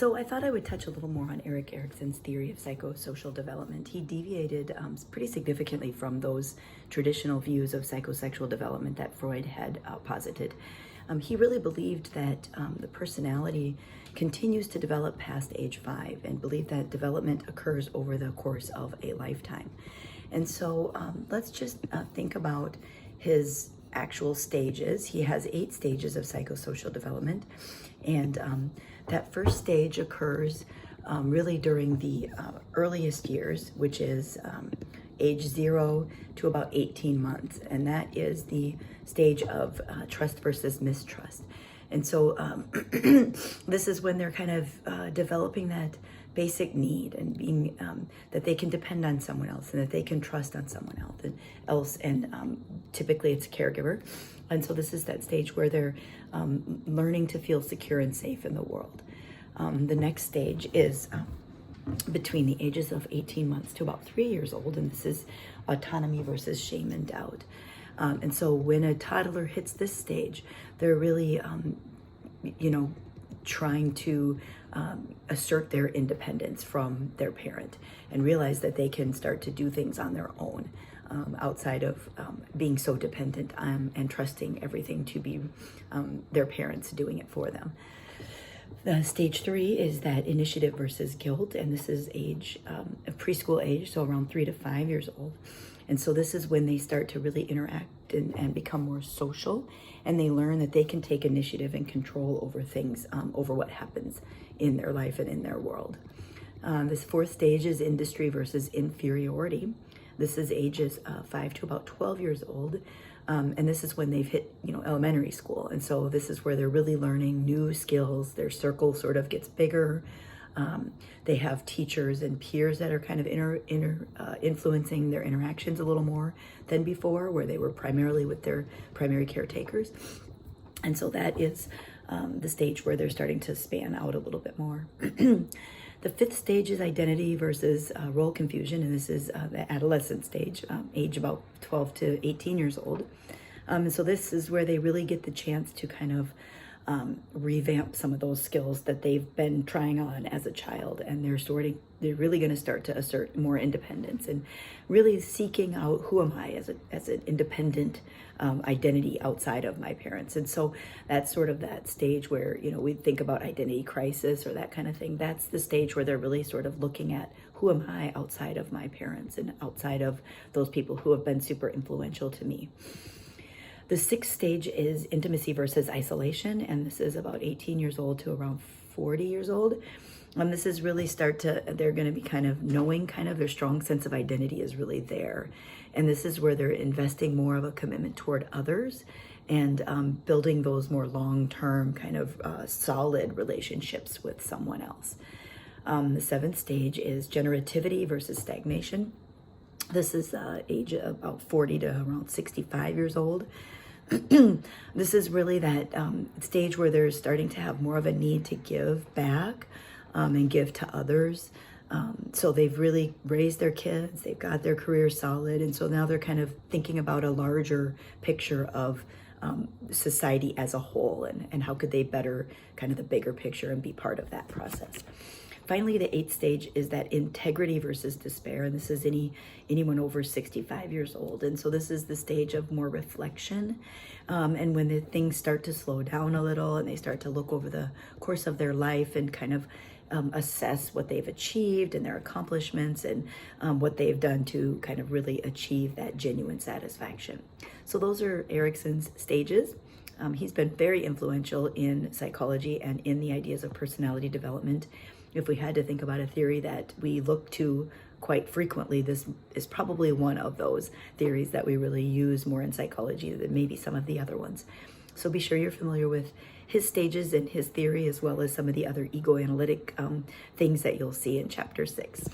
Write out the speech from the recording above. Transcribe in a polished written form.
So I thought I would touch a little more on Erik Erikson's theory of psychosocial development. He deviated pretty significantly from those traditional views of psychosexual development that Freud had posited. He really believed that the personality continues to develop past age 5 and believed that development occurs over the course of a lifetime. And so let's just think about his actual stages. He has 8 stages of psychosocial development, and that first stage occurs really during the earliest years, which is age 0 to about 18 months, and that is the stage of trust versus mistrust. And so this is when they're kind of developing that basic need and being that they can depend on someone else and that they can trust on someone else, and typically it's a caregiver. And so this is that stage where they're learning to feel secure and safe in the world. The next stage is between the ages of 18 months to about 3 years old, and this is autonomy versus shame and doubt. And so when a toddler hits this stage, they're really, trying to assert their independence from their parent and realize that they can start to do things on their own outside of being so dependent and trusting everything to be their parents doing it for them. Stage 3 is that initiative versus guilt, and this is age, preschool age, so around 3 to 5 years old. And so this is when they start to really interact and become more social, and they learn that they can take initiative and control over things, over what happens in their life and in their world. This 4th stage is industry versus inferiority. This is ages 5 to about 12 years old. And this is when they've hit, elementary school. And so this is where they're really learning new skills. Their circle sort of gets bigger. They have teachers and peers that are kind of influencing their interactions a little more than before, where they were primarily with their primary caretakers. And so that is the stage where they're starting to span out a little bit more. The 5th stage is identity versus role confusion, and this is the adolescent stage, age about 12 to 18 years old. And so this is where they really get the chance to kind of revamp some of those skills that they've been trying on as a child, and they're really going to start to assert more independence and really seeking out who am I as an independent identity outside of my parents. And so that's sort of that stage where we think about identity crisis or that kind of thing. That's the stage where they're really sort of looking at who am I outside of my parents and outside of those people who have been super influential to me. The 6th stage is intimacy versus isolation, and this is about 18 years old to around 40 years old. This is really they're going to be kind of knowing their strong sense of identity is really there. And this is where they're investing more of a commitment toward others and building those more long-term kind of solid relationships with someone else. The 7th stage is generativity versus stagnation. This is age about 40 to around 65 years old. This is really that stage where they're starting to have more of a need to give back and give to others. So they've really raised their kids, they've got their career solid, and so now they're kind of thinking about a larger picture of society as a whole and how could they better kind of the bigger picture and be part of that process. Finally, the 8th stage is that integrity versus despair, and this is anyone over 65 years old. And so this is the stage of more reflection, and when the things start to slow down a little and they start to look over the course of their life and kind of assess what they've achieved and their accomplishments and what they've done to kind of really achieve that genuine satisfaction. So those are Erikson's stages. He's been very influential in psychology and in the ideas of personality development. If we had to think about a theory that we look to quite frequently, this is probably one of those theories that we really use more in psychology than maybe some of the other ones. So be sure you're familiar with his stages and his theory, as well as some of the other ego analytic things that you'll see in chapter 6.